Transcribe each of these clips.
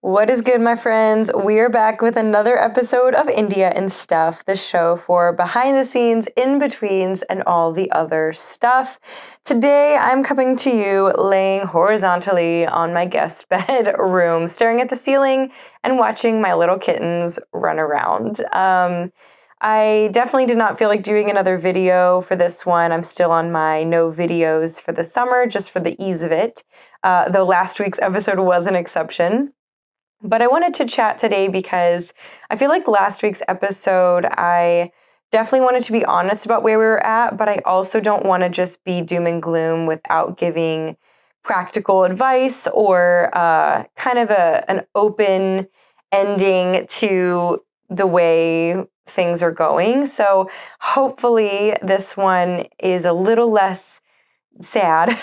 What is good, my friends? We're back with another episode of India and Stuff, the show for behind the scenes, in betweens, and all the other stuff. Today, I'm coming to you laying horizontally on my guest bedroom, staring at the ceiling and watching my little kittens run around. I definitely did not feel like doing another video for this one. I'm still on my no videos for the summer, just for the ease of it, though last week's episode was an exception. But I wanted to chat today because I feel like last week's episode, I definitely wanted to be honest about where we were at, but I also don't want to just be doom and gloom without giving practical advice or kind of an open ending to the way things are going. So hopefully this one is a little less sad.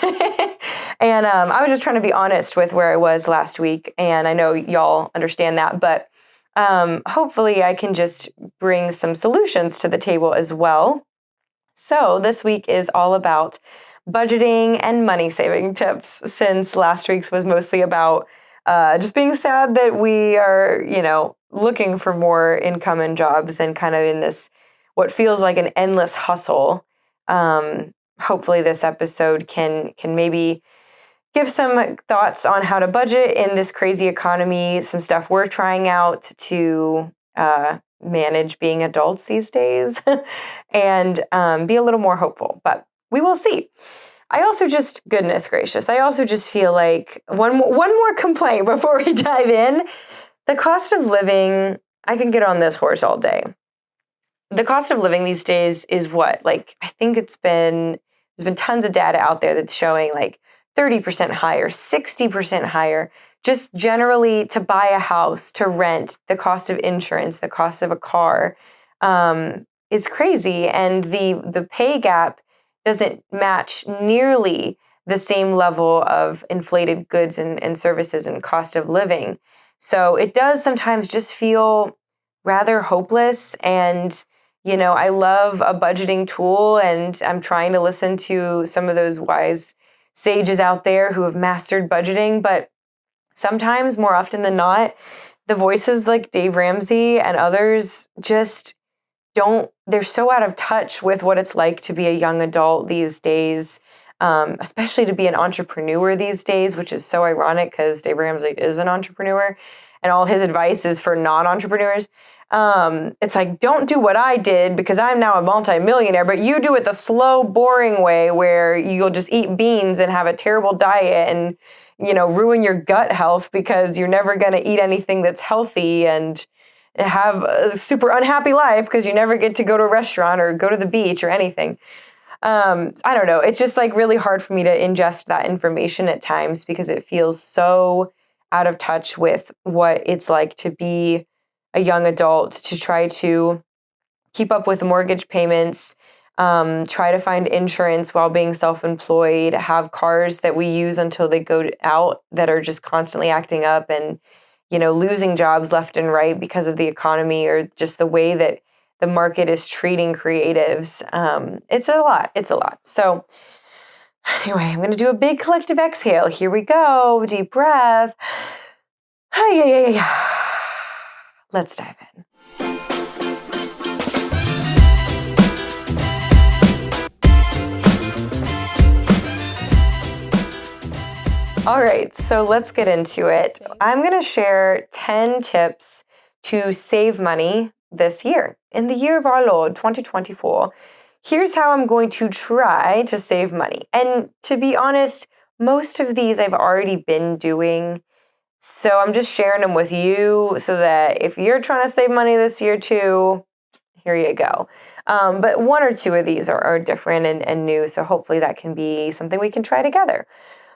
And I was just trying to be honest with where I was last week, and I know y'all understand that, but hopefully I can just bring some solutions to the table as well. So this week is all about budgeting and money saving tips, since last week's was mostly about just being sad that we are, looking for more income and jobs and kind of in this, what feels like an endless hustle. Hopefully this episode can maybe give some thoughts on how to budget in this crazy economy, some stuff we're trying out to manage being adults these days, and be a little more hopeful. But we will see. I also just, goodness gracious, I also just feel like one more complaint before we dive in. The cost of living, I can get on this horse all day. The cost of living these days is what? Like, I think there's been tons of data out there that's showing like 30% higher, 60% higher, just generally to buy a house, to rent, the cost of insurance, the cost of a car is crazy. And the pay gap doesn't match nearly the same level of inflated goods and services and cost of living. So it does sometimes just feel rather hopeless. And I love a budgeting tool, and I'm trying to listen to some of those wise sages out there who have mastered budgeting. But sometimes, more often than not, the voices like Dave Ramsey and others just they're so out of touch with what it's like to be a young adult these days, especially to be an entrepreneur these days, which is so ironic because Dave Ramsey is an entrepreneur and all his advice is for non-entrepreneurs. It's like, don't do what I did because I'm now a multimillionaire, but you do it the slow, boring way where you'll just eat beans and have a terrible diet and, ruin your gut health because you're never going to eat anything that's healthy and have a super unhappy life because you never get to go to a restaurant or go to the beach or anything. I don't know. It's just like really hard for me to ingest that information at times because it feels so out of touch with what it's like to be a young adult, to try to keep up with mortgage payments, try to find insurance while being self-employed, have cars that we use until they go out that are just constantly acting up and, losing jobs left and right because of the economy or just the way that the market is treating creatives. It's a lot. So anyway, I'm going to do a big collective exhale. Here we go. Deep breath. Let's dive in. All right, so let's get into it. I'm going to share 10 tips to save money this year, in the year of our Lord, 2024. Here's how I'm going to try to save money. And to be honest, most of these I've already been doing. So I'm just sharing them with you so that if you're trying to save money this year too, here you go. But one or two of these are different and new, so hopefully that can be something we can try together.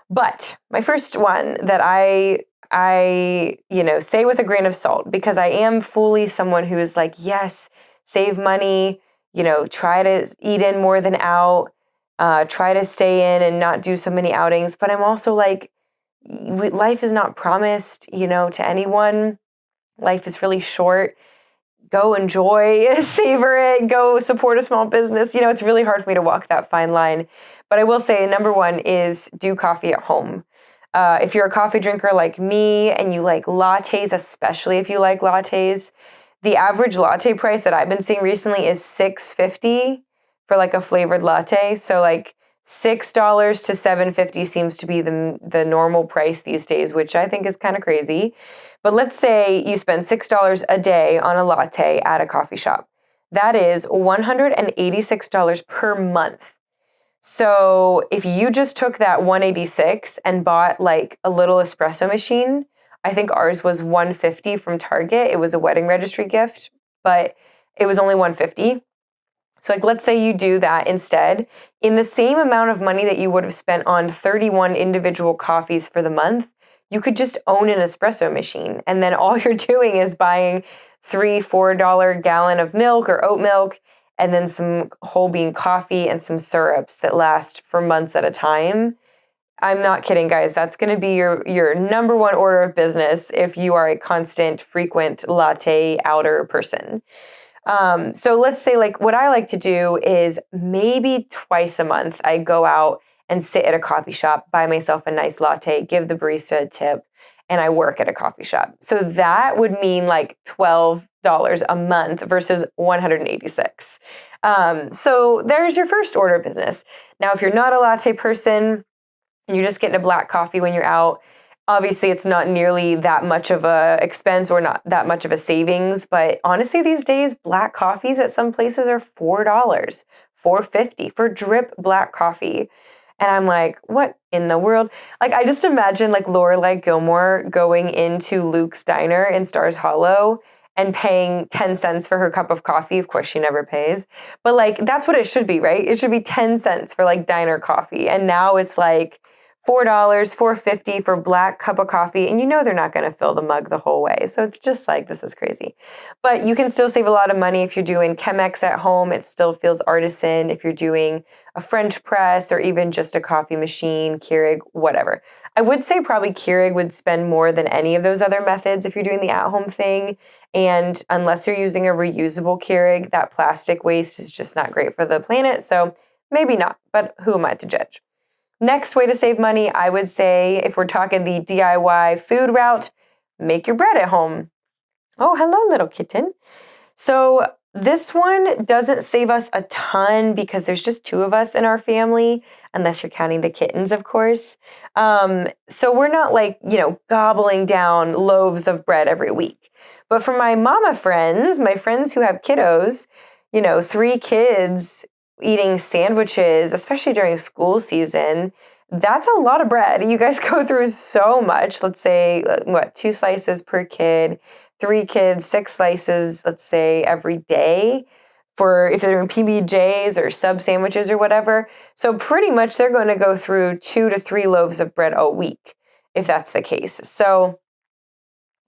But my first one that I say with a grain of salt, because I am fully someone who is like, yes, save money, try to eat in more than out, try to stay in and not do so many outings. But I'm also like, life is not promised, to anyone. Life is really short. Go enjoy, savor it, go support a small business. It's really hard for me to walk that fine line. But I will say number one is do coffee at home. If you're a coffee drinker like me and you like lattes, especially if you like lattes, the average latte price that I've been seeing recently is $6.50 for like a flavored latte. So like $6 to $7.50 seems to be the normal price these days, which I think is kind of crazy. But let's say you spend $6 a day on a latte at a coffee shop. That is $186 per month. So if you just took that 186 and bought like a little espresso machine, I think ours was 150 from Target. It was a wedding registry gift, but it was only 150. So like let's say you do that instead, in the same amount of money that you would have spent on 31 individual coffees for the month, you could just own an espresso machine. And then all you're doing is buying $3-4 gallon of milk or oat milk, and then some whole bean coffee and some syrups that last for months at a time. I'm not kidding, guys. That's going to be your number one order of business if you are a constant, frequent latte outer person. So let's say like what I like to do is maybe twice a month, I go out and sit at a coffee shop, buy myself a nice latte, give the barista a tip, and I work at a coffee shop. So that would mean like $12 a month versus $186. So there's your first order of business. Now, if you're not a latte person and you're just getting a black coffee when you're out, obviously it's not nearly that much of a expense or not that much of a savings. But honestly, these days, black coffees at some places are $4, $4.50 for drip black coffee. And I'm like, what in the world? Like, I just imagine like Lorelai Gilmore going into Luke's Diner in Stars Hollow and paying 10 cents for her cup of coffee. Of course, she never pays. But like, that's what it should be, right? It should be 10 cents for like diner coffee. And now it's like $4, $4.50 for black cup of coffee. And you know they're not going to fill the mug the whole way. So it's just like, this is crazy. But you can still save a lot of money if you're doing Chemex at home. It still feels artisan. If you're doing a French press or even just a coffee machine, Keurig, whatever. I would say probably Keurig would spend more than any of those other methods if you're doing the at-home thing. And unless you're using a reusable Keurig, that plastic waste is just not great for the planet. So maybe not, but who am I to judge? Next way to save money, I would say, if we're talking the DIY food route, make your bread at home. Oh, hello, little kitten. So this one doesn't save us a ton because there's just 2 of us in our family, unless you're counting the kittens, of course. So we're not like, gobbling down loaves of bread every week. But for my mama friends, my friends who have kiddos, 3 kids eating sandwiches, especially during school season, that's a lot of bread. You guys go through so much. Let's say, 2 slices per kid, 3 kids, 6 slices, let's say, every day for if they're doing PBJs or sub sandwiches or whatever. So pretty much they're going to go through 2 to 3 loaves of bread a week, if that's the case. So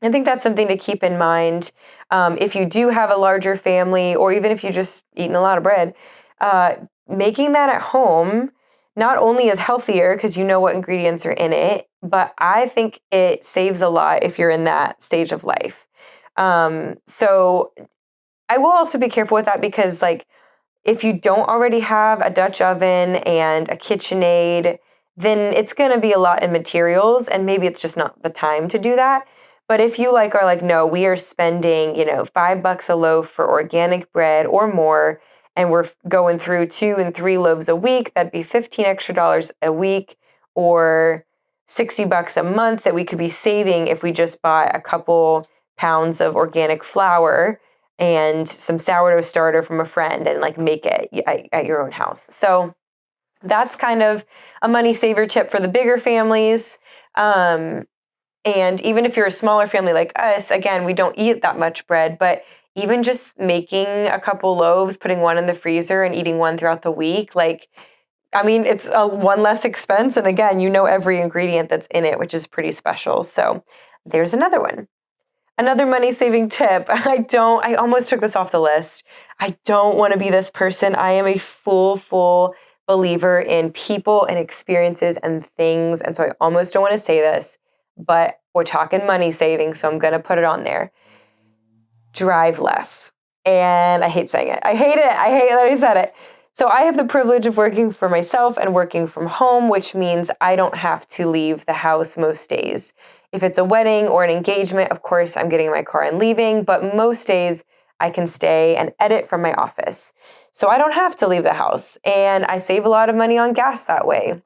I think that's something to keep in mind. If you do have a larger family, or even if you're just eating a lot of bread, making that at home not only is healthier because you know what ingredients are in it, but I think it saves a lot if you're in that stage of life. So I will also be careful with that because like if you don't already have a Dutch oven and a KitchenAid, then it's going to be a lot in materials and maybe it's just not the time to do that. But if you are like, no, we are spending, $5 a loaf for organic bread or more, and we're going through 2 and 3 loaves a week, that'd be $15 extra a week or $60 a month that we could be saving if we just bought a couple pounds of organic flour and some sourdough starter from a friend and like make it at your own house. So that's kind of a money saver tip for the bigger families. And even if you're a smaller family like us, again, we don't eat that much bread, but even just making a couple loaves, putting one in the freezer and eating one throughout the week, it's one less expense. And again, every ingredient that's in it, which is pretty special. So there's another one. Another money-saving tip. I almost took this off the list. I don't want to be this person. I am a full believer in people and experiences and things. And so I almost don't want to say this, but we're talking money saving. So I'm going to put it on there. Drive less. And I hate saying it. I hate that I said it. So I have the privilege of working for myself and working from home, which means I don't have to leave the house most days. If it's a wedding or an engagement, of course, I'm getting in my car and leaving, but most days I can stay and edit from my office. So I don't have to leave the house, and I save a lot of money on gas that way.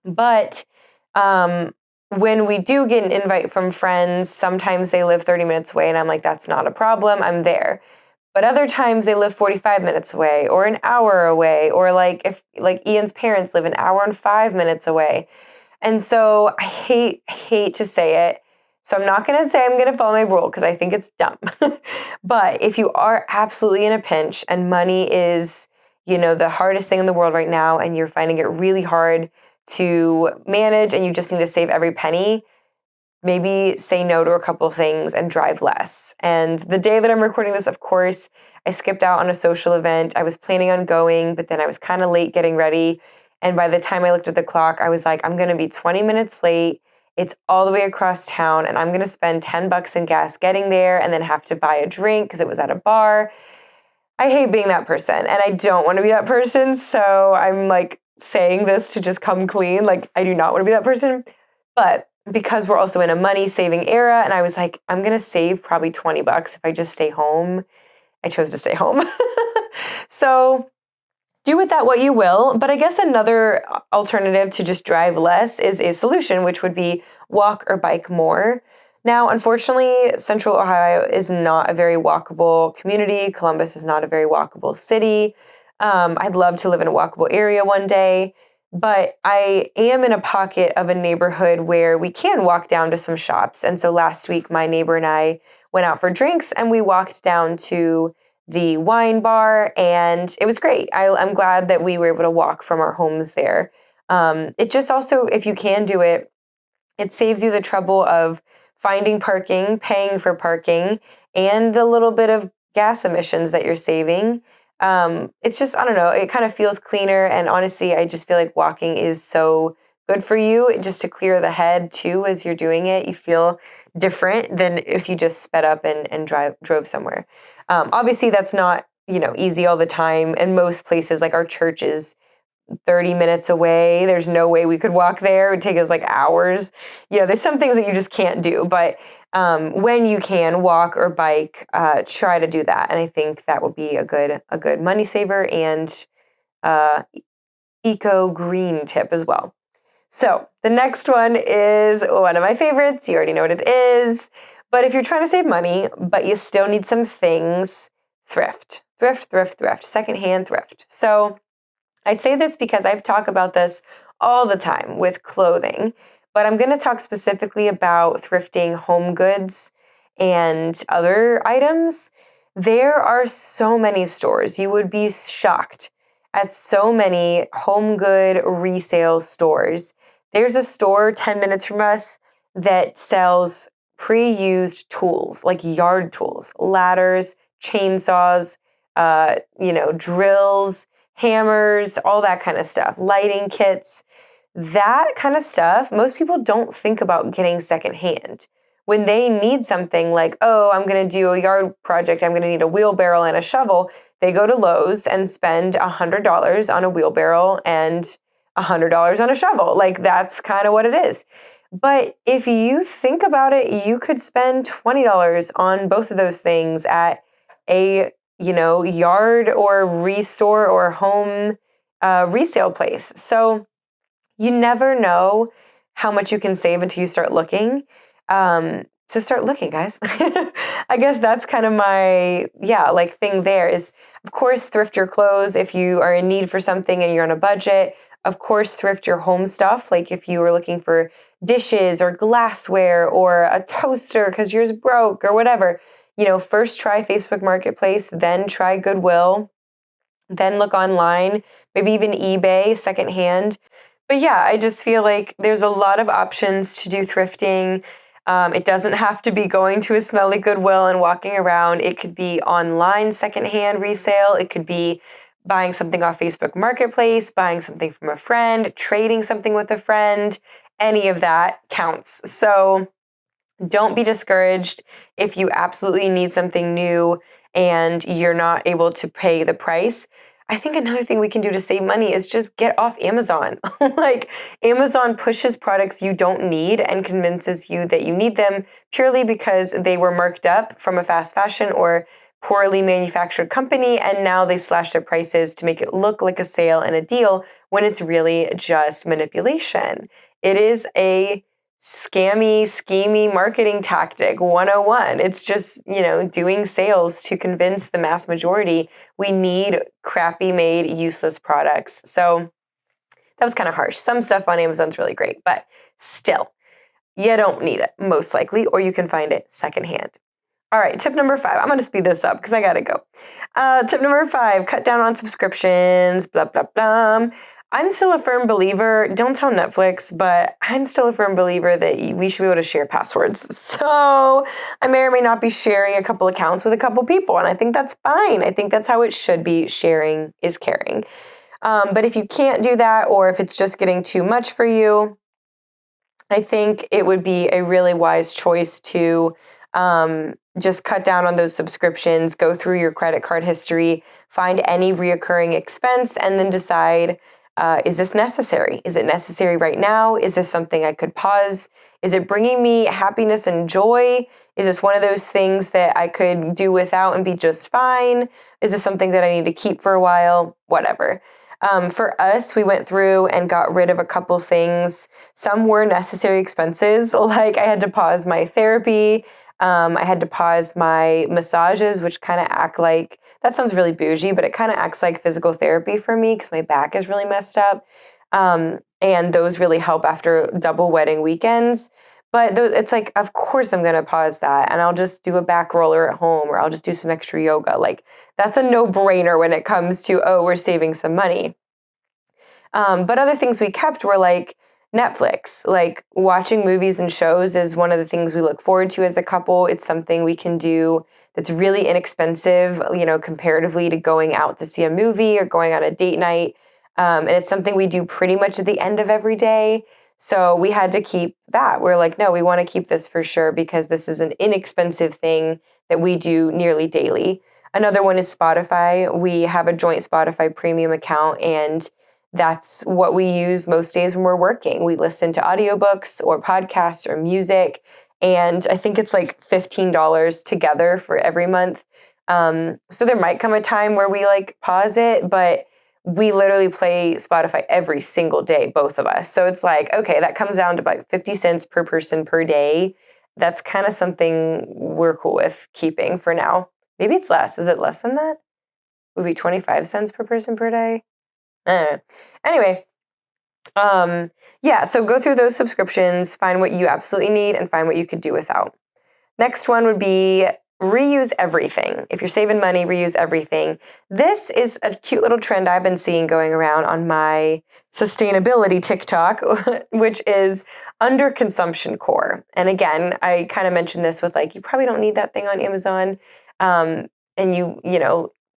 But when we do get an invite from friends, sometimes they live 30 minutes away, and I'm like, that's not a problem, I'm there. But other times they live 45 minutes away or an hour away, or if Ian's parents live an hour and 5 minutes away. And so I hate to say it. So I'm not going to say I'm going to follow my rule because I think it's dumb. But if you are absolutely in a pinch and money is, the hardest thing in the world right now, and you're finding it really hard to manage and you just need to save every penny, maybe say no to a couple of things and drive less. And the day that I'm recording this, of course, I skipped out on a social event. I was planning on going, but then I was kind of late getting ready. And by the time I looked at the clock, I was like, I'm going to be 20 minutes late. It's all the way across town, and I'm going to spend $10 in gas getting there and then have to buy a drink because it was at a bar. I hate being that person, and I don't want to be that person. So I'm saying this to just come clean. I do not want to be that person. But because we're also in a money saving era, and I was like, I'm going to save probably $20 if I just stay home. I chose to stay home. So do with that what you will. But I guess another alternative to just drive less is a solution, which would be walk or bike more. Now, unfortunately, Central Ohio is not a very walkable community. Columbus is not a very walkable city. I'd love to live in a walkable area one day. But I am in a pocket of a neighborhood where we can walk down to some shops. And so last week, my neighbor and I went out for drinks and we walked down to the wine bar, and it was great. I'm glad that we were able to walk from our homes there. It just also, if you can do it, it saves you the trouble of finding parking, paying for parking, and the little bit of gas emissions that you're saving. It's just, I don't know, it kind of feels cleaner. And honestly, I just feel like walking is so good for you, just to clear the head too as you're doing it. You feel different than if you just sped up and drove somewhere. Obviously, that's not, easy all the time. And most places, like our church is 30 minutes away. There's no way we could walk there. It would take us hours. There's some things that you just can't do. But when you can walk or bike, try to do that. And I think that would be a good money saver and eco green tip as well. So the next one is one of my favorites. You already know what it is. But if you're trying to save money, but you still need some things, thrift. Secondhand thrift. So I say this because I've talked about this all the time with clothing, but I'm going to talk specifically about thrifting home goods and other items. There are so many stores. You would be shocked at so many home good resale stores. There's a store 10 minutes from us that sells pre-used tools, like yard tools, ladders, chainsaws, drills, hammers, all that kind of stuff, lighting kits, that kind of stuff. Most people don't think about getting secondhand. When they need something like, oh, I'm going to do a yard project, I'm going to need a wheelbarrow and a shovel, they go to Lowe's and spend $100 on a wheelbarrow and $100 on a shovel. That's kind of what it is. But if you think about it, you could spend $20 on both of those things at a yard or restore or home resale place. So you never know how much you can save until you start looking. So start looking, guys. I guess that's kind of my, thing there is, of course, thrift your clothes if you are in need for something and you're on a budget. Of course, thrift your home stuff. If you were looking for dishes or glassware or a toaster because yours broke or whatever. First try Facebook Marketplace, then try Goodwill, then look online, maybe even eBay, secondhand. But yeah, I just feel like there's a lot of options to do thrifting. It doesn't have to be going to a smelly Goodwill and walking around. It could be online secondhand resale. It could be buying something off Facebook Marketplace, buying something from a friend, trading something with a friend. Any of that counts. So don't be discouraged if you absolutely need something new and you're not able to pay the price. I think another thing we can do to save money is just get off Amazon. Like Amazon pushes products you don't need and convinces you that you need them purely because they were marked up from a fast fashion or poorly manufactured company, and now they slash their prices to make it look like a sale and a deal when it's really just manipulation. It is a scammy, schemy marketing tactic 101. It's just, doing sales to convince the mass majority we need crappy made, useless products. So that was kind of harsh. Some stuff on Amazon's really great, but still, you don't need it, most likely, or you can find it secondhand. All right, tip number 5. I'm going to speed this up because I got to go. Tip number 5, cut down on subscriptions, blah, blah, blah. I'm still a firm believer, don't tell Netflix, but I'm still a firm believer that we should be able to share passwords. So I may or may not be sharing a couple accounts with a couple people, and I think that's fine. I think that's how it should be. Sharing is caring. But if you can't do that, or if it's just getting too much for you, I think it would be a really wise choice to just cut down on those subscriptions, go through your credit card history, find any reoccurring expense, and then decide, is this necessary? Is it necessary right now? Is this something I could pause? Is it bringing me happiness and joy? Is this one of those things that I could do without and be just fine? Is this something that I need to keep for a while? Whatever. For us, we went through and got rid of a couple things. Some were necessary expenses, like I had to pause my therapy. I had to pause my massages, which kind of act like, that sounds really bougie, but it kind of acts like physical therapy for me because my back is really messed up. And those really help after double wedding weekends. But it's like, of course I'm going to pause that and I'll just do a back roller at home, or I'll just do some extra yoga. Like that's a no-brainer when it comes to, we're saving some money. But other things we kept were like Netflix. Like watching movies and shows is one of the things we look forward to as a couple. It's something we can do that's really inexpensive, comparatively to going out to see a movie or going on a date night. And it's something we do pretty much at the end of every day. So we had to keep that. We're like, no, we want to keep this for sure because this is an inexpensive thing that we do nearly daily. Another one is Spotify. We have a joint Spotify premium account, and that's what we use most days when we're working. We listen to audiobooks or podcasts or music, and I think it's like $15 together for every month. So there might come a time where we like pause it, but we literally play Spotify every single day, both of us. So it's like, okay, that comes down to about 50 cents per person per day. That's kind of something we're cool with keeping for now. Maybe it's less. Is it less than that? Would be 25 cents per person per day? Anyway, so go through those subscriptions, find what you absolutely need and find what you could do without. Next one would be reuse everything. If you're saving money, reuse everything. This is a cute little trend I've been seeing going around on my sustainability TikTok, which is under consumption core. And again, I kind of mentioned this with like, you probably don't need that thing on Amazon. And you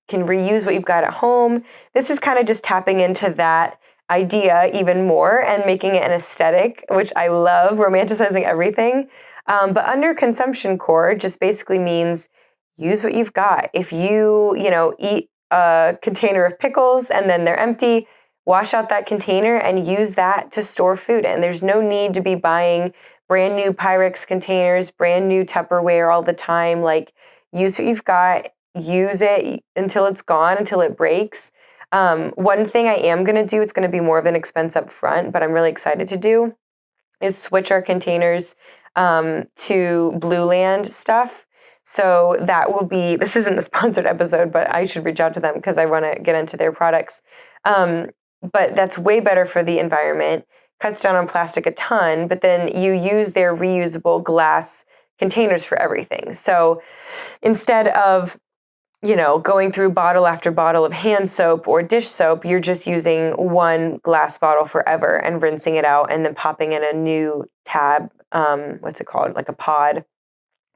can reuse what you've got at home. This is kind of just tapping into that idea even more and making it an aesthetic, which I love, romanticizing everything. But under consumption core just basically means use what you've got. If you, eat a container of pickles and then they're empty, wash out that container and use that to store food in. There's no need to be buying brand new Pyrex containers, brand new Tupperware all the time. Like use what you've got, use it until it's gone, until it breaks. One thing I am going to do, it's going to be more of an expense up front, but I'm really excited to do, is switch our containers to Blue Land stuff. So that will be, this isn't a sponsored episode, but I should reach out to them because I want to get into their products. But that's way better for the environment, cuts down on plastic a ton, but then you use their reusable glass containers for everything. So instead of going through bottle after bottle of hand soap or dish soap, you're just using one glass bottle forever and rinsing it out and then popping in a new tab, what's it called? Like a pod,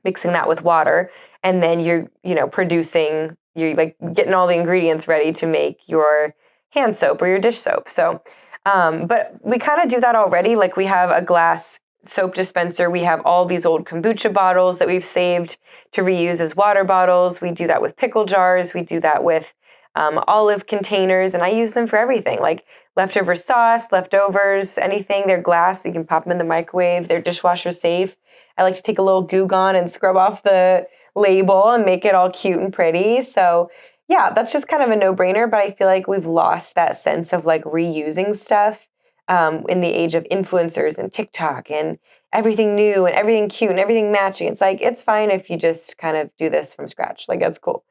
mixing that with water. And then you're like getting all the ingredients ready to make your hand soap or your dish soap. So, but we kind of do that already. Like we have a glass soap dispenser. We have all these old kombucha bottles that we've saved to reuse as water bottles. We do that with pickle jars. We do that with olive containers, and I use them for everything, like leftover sauce, leftovers, anything. They're glass, you can pop them in the microwave. They're dishwasher safe. I like to take a little Goo Gone and scrub off the label and make it all cute and pretty. So yeah, that's just kind of a no-brainer, but I feel like we've lost that sense of like reusing stuff in the age of influencers and TikTok and everything new and everything cute and everything matching. It's like, it's fine if you just kind of do this from scratch. Like, that's cool.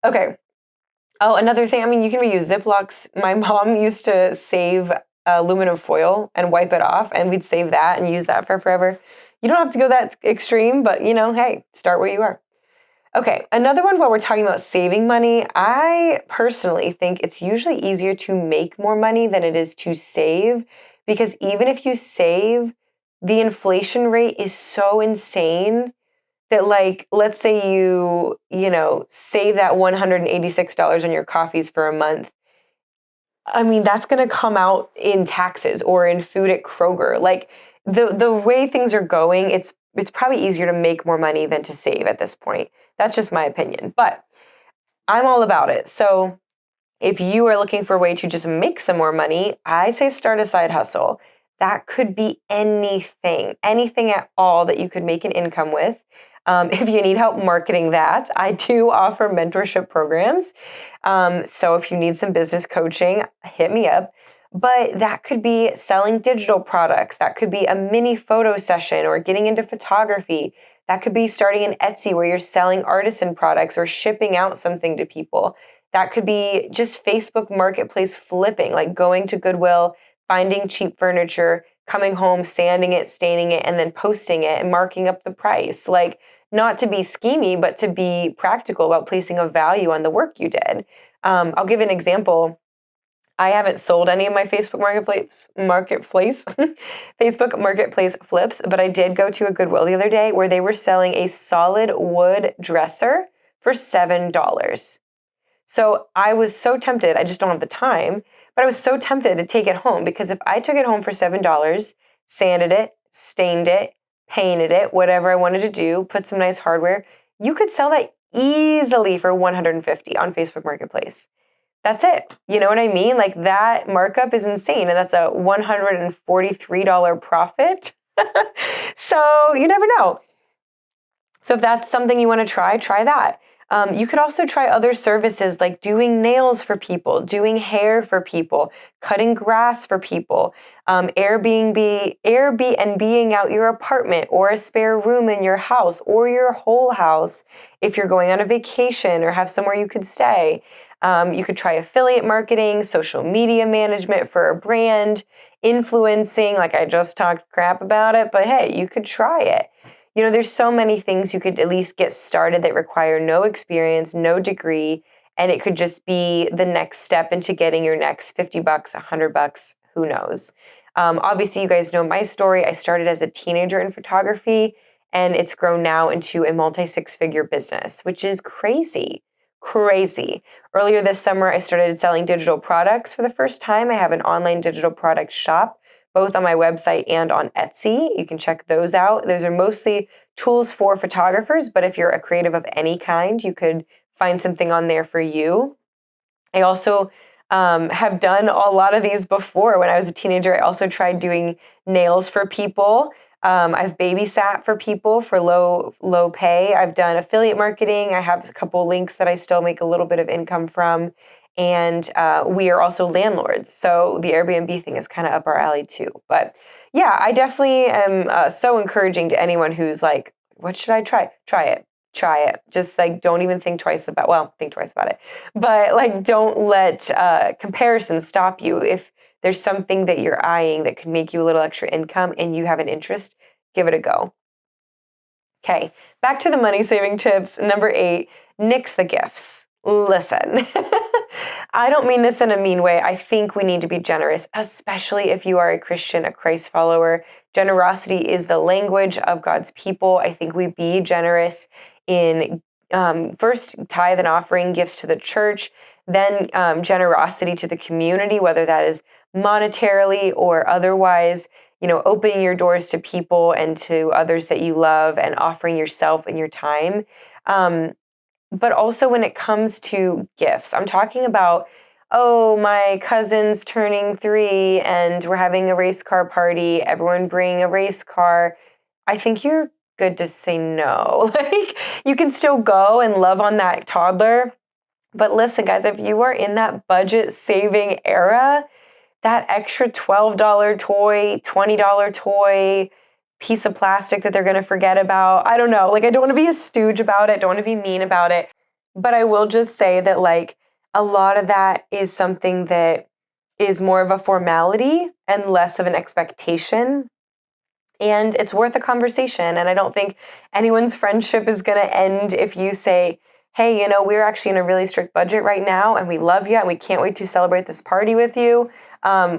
Okay. Oh, another thing, I mean, you can reuse Ziplocs. My mom used to save aluminum foil and wipe it off, and we'd save that and use that for forever. You don't have to go that extreme, but hey, start where you are. Okay, another one while we're talking about saving money, I personally think it's usually easier to make more money than it is to save, because even if you save, the inflation rate is so insane that, like, let's say you save that $186 on your coffees for a month. I mean, that's going to come out in taxes or in food at Kroger. Like, the way things are going, it's probably easier to make more money than to save at this point. That's just my opinion, but I'm all about it. So if you are looking for a way to just make some more money, I say start a side hustle. That could be anything at all that you could make an income with. If you need help marketing that, I do offer mentorship programs. So if you need some business coaching, hit me up. But that could be selling digital products. That could be a mini photo session or getting into photography. That could be starting an Etsy where you're selling artisan products or shipping out something to people. That could be just Facebook Marketplace flipping, like going to Goodwill, finding cheap furniture, coming home, sanding it, staining it, and then posting it and marking up the price. Like, not to be schemy, but to be practical about placing a value on the work you did. I'll give an example. I haven't sold any of my Facebook Marketplace Facebook Marketplace flips, but I did go to a Goodwill the other day where they were selling a solid wood dresser for $7. So I was so tempted, I just don't have the time, but I was so tempted to take it home, because if I took it home for $7, sanded it, stained it, painted it, whatever I wanted to do, put some nice hardware, you could sell that easily for $150 on Facebook Marketplace. That's it. You know what I mean? Like, that markup is insane, and that's a $143 profit. So you never know. So if that's something you want to try that. You could also try other services like doing nails for people, doing hair for people, cutting grass for people, Airbnb-ing out your apartment or a spare room in your house or your whole house if you're going on a vacation or have somewhere you could stay. You could try affiliate marketing, social media management for a brand, influencing, like I just talked crap about it, but hey, you could try it. There's so many things you could at least get started that require no experience, no degree, and it could just be the next step into getting your next $50, $100, who knows. Obviously, you guys know my story. I started as a teenager in photography, and it's grown now into a multi-six-figure business, which is crazy. Earlier this summer, I started selling digital products for the first time. I have an online digital product shop, both on my website and on Etsy. You can check those out. Those are mostly tools for photographers, but if you're a creative of any kind, you could find something on there for you. I also have done a lot of these before. When I was a teenager, I also tried doing nails for people. I've babysat for people for low pay. I've done affiliate marketing. I have a couple links that I still make a little bit of income from. And we are also landlords. So the Airbnb thing is kind of up our alley too. But yeah, I definitely am so encouraging to anyone who's like, what should I try? Try it. Just like, don't even think twice about it. But like, don't let comparisons stop you. If there's something that you're eyeing that could make you a little extra income and you have an interest, give it a go. Okay, back to the money saving tips. Number 8, nix the gifts. Listen, I don't mean this in a mean way. I think we need to be generous, especially if you are a Christian, a Christ follower. Generosity is the language of God's people. I think we be generous in first tithe and offering gifts to the church, then generosity to the community, whether that is monetarily or otherwise, opening your doors to people and to others that you love and offering yourself and your time. but also when it comes to gifts. I'm talking about, oh, my cousin's turning 3 and we're having a race car party. Everyone bring a race car. I think you're good to say no. Like, you can still go and love on that toddler. But listen, guys, if you are in that budget saving era, that extra $12 toy, $20 toy, piece of plastic that they're going to forget about, I don't know. Like, I don't want to be a stooge about it. Don't want to be mean about it. But I will just say that, like, a lot of that is something that is more of a formality and less of an expectation. And it's worth a conversation. And I don't think anyone's friendship is going to end if you say, hey, you know, we're actually in a really strict budget right now and we love you and we can't wait to celebrate this party with you.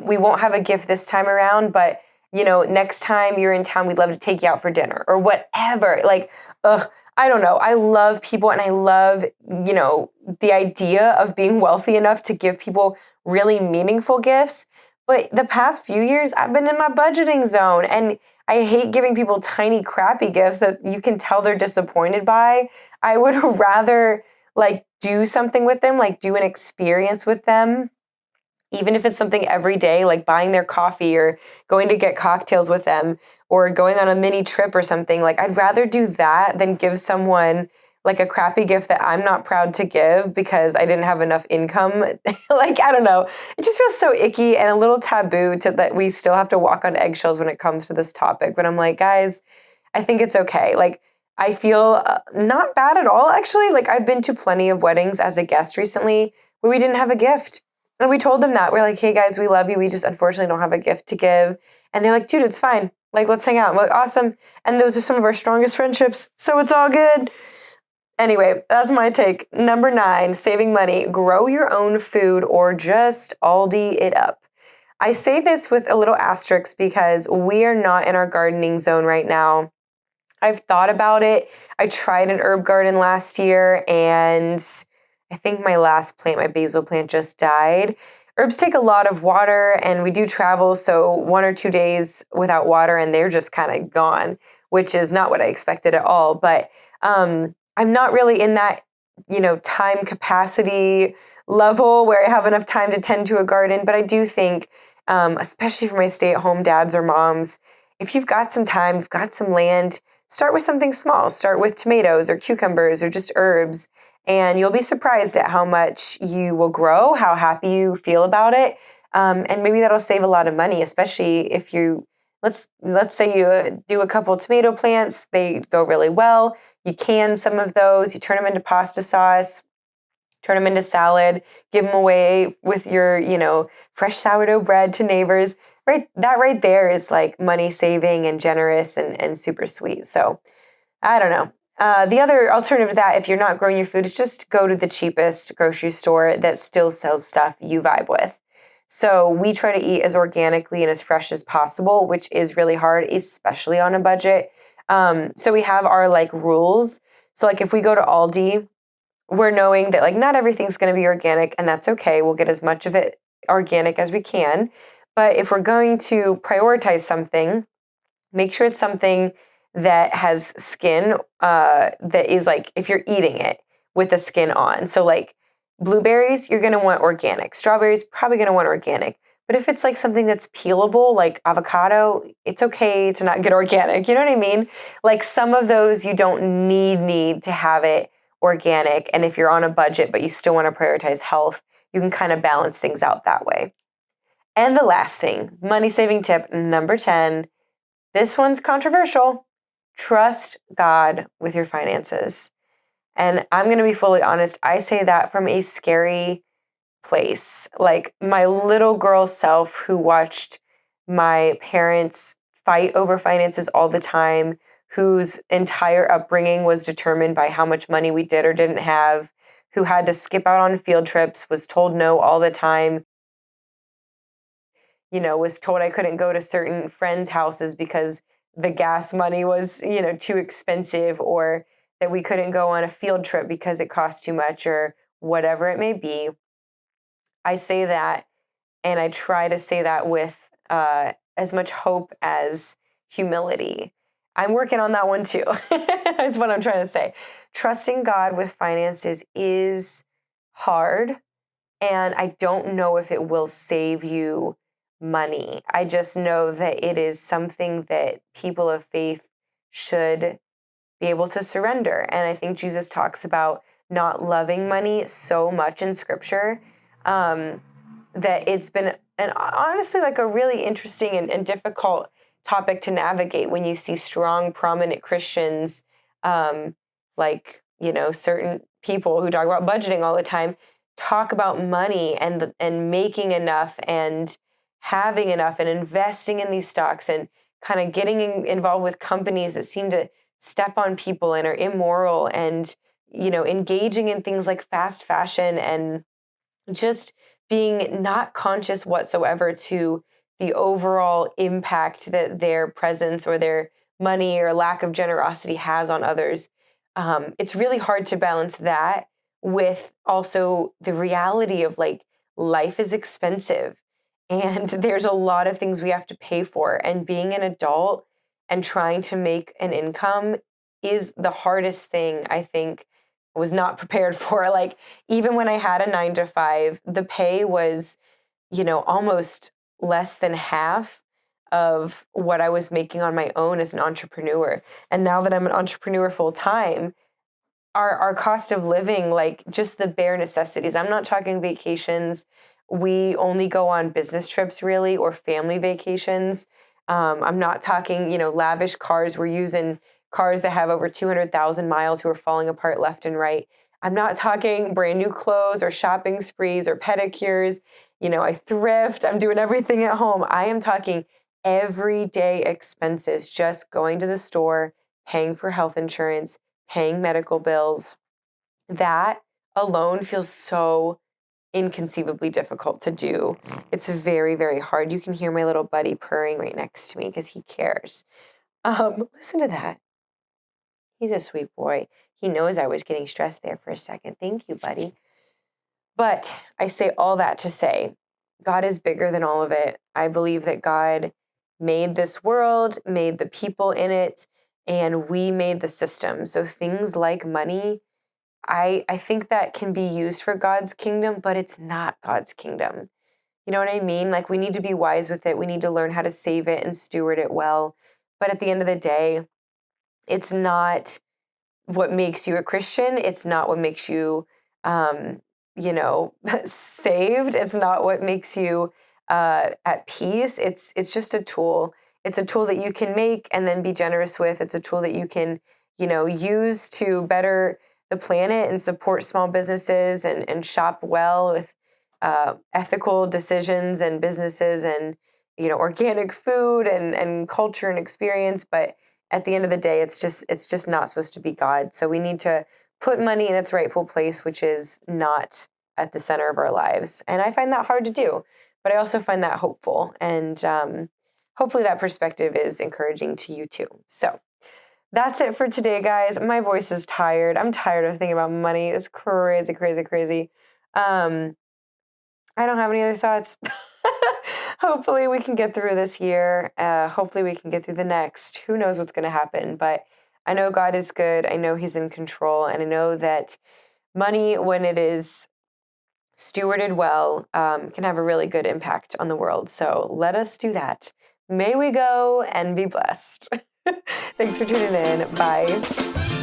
We won't have a gift this time around, but, you know, next time you're in town, we'd love to take you out for dinner or whatever. Like, I don't know. I love people and I love, you know, the idea of being wealthy enough to give people really meaningful gifts. But the past few years, I've been in my budgeting zone and I hate giving people tiny, crappy gifts that you can tell they're disappointed by. I would rather like do something with them, like do an experience with them, even if it's something every day, like buying their coffee or going to get cocktails with them or going on a mini trip or something. Like, I'd rather do that than give someone like a crappy gift that I'm not proud to give because I didn't have enough income. Like, I don't know. It just feels so icky and a little taboo to that we still have to walk on eggshells when it comes to this topic. But I'm like, guys, I think it's okay. Like, I feel not bad at all, actually. Like, I've been to plenty of weddings as a guest recently where we didn't have a gift. And we told them that. We're like, hey, guys, we love you. We just unfortunately don't have a gift to give. And they're like, dude, it's fine. Like, let's hang out. I'm like, awesome. And those are some of our strongest friendships. So it's all good. Anyway, that's my take. Number 9, saving money. Grow your own food or just Aldi it up. I say this with a little asterisk because we are not in our gardening zone right now. I've thought about it. I tried an herb garden last year and I think my last plant, my basil plant, just died. Herbs take a lot of water and we do travel, so 1 or 2 days without water and they're just kind of gone, which is not what I expected at all. But I'm not really in that, you know, time capacity level where I have enough time to tend to a garden. But I do think, especially for my stay-at-home dads or moms, if you've got some time, you've got some land, start with something small. Start with tomatoes or cucumbers or just herbs. And you'll be surprised at how much you will grow, how happy you feel about it. And maybe that'll save a lot of money, especially if you, let's say you do a couple tomato plants, they go really well. You can some of those, you turn them into pasta sauce, turn them into salad, give them away with your, you know, fresh sourdough bread to neighbors. Right, that right there is like money saving and generous and super sweet. So I don't know. The other alternative to that, if you're not growing your food, is just go to the cheapest grocery store that still sells stuff you vibe with. So we try to eat as organically and as fresh as possible, which is really hard, especially on a budget. So we have our like rules. So like if we go to Aldi, we're knowing that like not everything's going to be organic and that's okay. We'll get as much of it organic as we can. But if we're going to prioritize something, make sure it's something that has skin that is like if you're eating it with the skin on. So like blueberries, you're going to want organic. Strawberries, probably going to want organic. But if it's like something that's peelable, like avocado, it's okay to not get organic. You know what I mean? Like some of those you don't need to have it organic. And if you're on a budget, but you still want to prioritize health, you can kind of balance things out that way. And the last thing, money saving tip number 10. This one's controversial. Trust God with your finances. And I'm going to be fully honest. I say that from a scary place. Like my little girl self who watched my parents fight over finances all the time, whose entire upbringing was determined by how much money we did or didn't have, who had to skip out on field trips, was told no all the time, you know, was told I couldn't go to certain friends' houses because the gas money was, you know, too expensive, or that we couldn't go on a field trip because it cost too much, or whatever it may be. I say that, and I try to say that with as much hope as humility. I'm working on that one too. That's what I'm trying to say. Trusting God with finances is hard, and I don't know if it will save you money. I just know that it is something that people of faith should be able to surrender. And I think Jesus talks about not loving money so much in scripture, that it's been honestly like a really interesting and difficult topic to navigate when you see strong, prominent Christians, like, certain people who talk about budgeting all the time, talk about money and making enough and having enough and investing in these stocks and kind of getting involved with companies that seem to step on people and are immoral and, engaging in things like fast fashion and just being not conscious whatsoever to the overall impact that their presence or their money or lack of generosity has on others. It's really hard to balance that with also the reality of like life is expensive and there's a lot of things we have to pay for. And being an adult and trying to make an income is the hardest thing I think I was not prepared for. Like, even when I had a 9 to 5, the pay was, almost less than half of what I was making on my own as an entrepreneur. And now that I'm an entrepreneur full time, our cost of living, like just the bare necessities. I'm not talking vacations. We only go on business trips really, or family vacations. I'm not talking, lavish cars. We're using cars that have over 200,000 miles who are falling apart left and right. I'm not talking brand new clothes or shopping sprees or pedicures. I thrift. I'm doing everything at home. I am talking everyday expenses, just going to the store, paying for health insurance, paying medical bills. That alone feels so inconceivably difficult to do. It's very, very hard. You can hear my little buddy purring right next to me because he cares. Listen to that. He's a sweet boy. He knows I was getting stressed there for a second. Thank you, buddy. But I say all that to say, God is bigger than all of it. I believe that God made this world, made the people in it, and we made the system. So things like money, I think that can be used for God's kingdom, but it's not God's kingdom. You know what I mean? Like, we need to be wise with it. We need to learn how to save it and steward it well. But at the end of the day, it's not what makes you a Christian. It's not what makes you, saved. It's not what makes you at peace. It's just a tool. It's a tool that you can make and then be generous with. It's a tool that you can, use to better the planet and support small businesses and shop well with ethical decisions and businesses and, organic food and culture and experience. But at the end of the day, it's just not supposed to be God. So we need to put money in its rightful place, which is not at the center of our lives. And I find that hard to do, but I also find that hopeful. And hopefully that perspective is encouraging to you too. So that's it for today, guys. My voice is tired. I'm tired of thinking about money. It's crazy, crazy, crazy. I don't have any other thoughts. Hopefully we can get through this year. Hopefully we can get through the next. Who knows what's going to happen? But I know God is good. I know He's in control. And I know that money, when it is stewarded well, can have a really good impact on the world. So let us do that. May we go and be blessed. Thanks for tuning in. Bye.